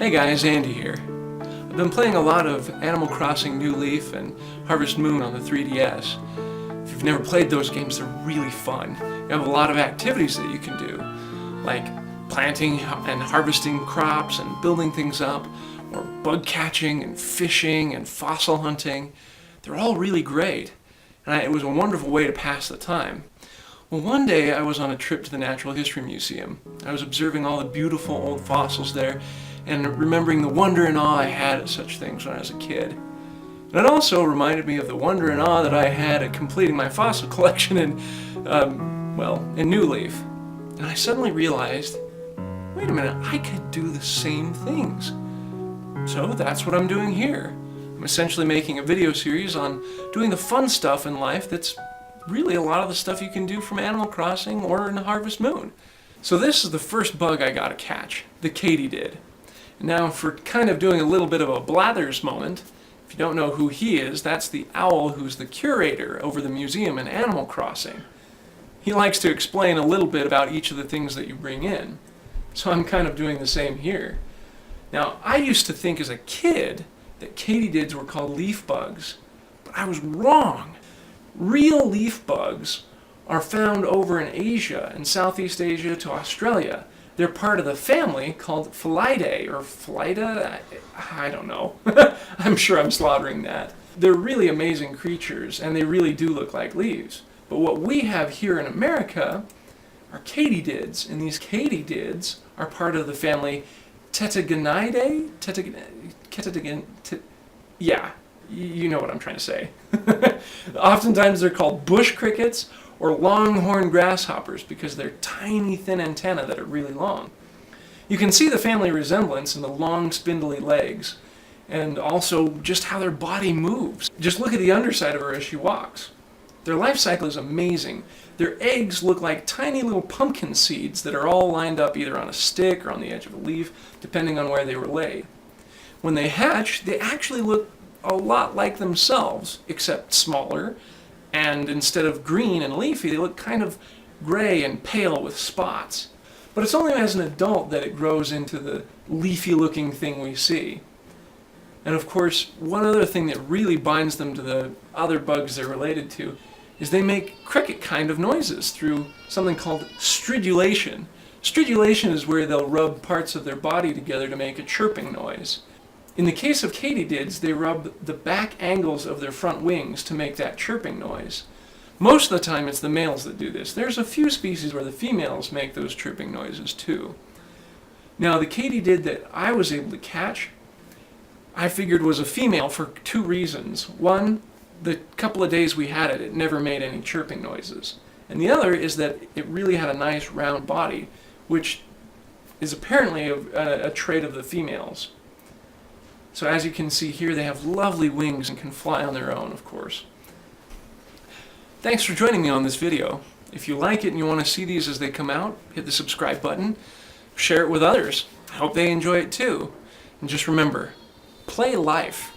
Hey guys, Andy here. I've been playing a lot of Animal Crossing New Leaf and Harvest Moon on the 3DS. If you've never played those games, they're really fun. You have a lot of activities that you can do, like planting and harvesting crops and building things up, or bug catching and fishing and fossil hunting. They're all really great, and it was a wonderful way to pass the time. Well, one day I was on a trip to the Natural History Museum. I was observing all the beautiful old fossils there and remembering the wonder and awe I had at such things when I was a kid. And it also reminded me of the wonder and awe that I had at completing my fossil collection in New Leaf. And I suddenly realized, wait a minute, I could do the same things. So that's what I'm doing here. I'm essentially making a video series on doing the fun stuff in life that's really a lot of the stuff you can do from Animal Crossing or in Harvest Moon. So this is the first bug I got to catch, the Katydid. Now, for kind of doing a little bit of a Blathers moment, if you don't know who he is, that's the owl who's the curator over the museum in Animal Crossing. He likes to explain a little bit about each of the things that you bring in. So I'm kind of doing the same here. Now, I used to think as a kid that katydids were called leaf bugs, but I was wrong. Real leaf bugs are found over in Asia and Southeast Asia to Australia. They're part of the family called Felidae, or Felida, I don't know. I'm sure I'm slaughtering that. They're really amazing creatures, and they really do look like leaves. But what we have here in America are katydids, and these katydids are part of the family Tetygonidae? Yeah, you know what I'm trying to say. Oftentimes they're called bush crickets or longhorn grasshoppers because they're tiny, thin antennae that are really long. You can see the family resemblance in the long, spindly legs, and also just how their body moves. Just look at the underside of her as she walks. Their life cycle is amazing. Their eggs look like tiny little pumpkin seeds that are all lined up either on a stick or on the edge of a leaf, depending on where they were laid. When they hatch, they actually look a lot like themselves, except smaller, and instead of green and leafy, they look kind of gray and pale with spots. But it's only as an adult that it grows into the leafy-looking thing we see. And of course, one other thing that really binds them to the other bugs they're related to is they make cricket kind of noises through something called stridulation. Stridulation is where they'll rub parts of their body together to make a chirping noise. In the case of katydids, they rub the back angles of their front wings to make that chirping noise. Most of the time it's the males that do this. There's a few species where the females make those chirping noises too. Now, the katydid that I was able to catch, I figured was a female for two reasons. One, the couple of days we had it, it never made any chirping noises. And the other is that it really had a nice round body, which is apparently a trait of the females. So as you can see here, they have lovely wings and can fly on their own, of course. Thanks for joining me on this video. If you like it and you want to see these as they come out, hit the subscribe button, share it with others. I hope they enjoy it too. And just remember, play life.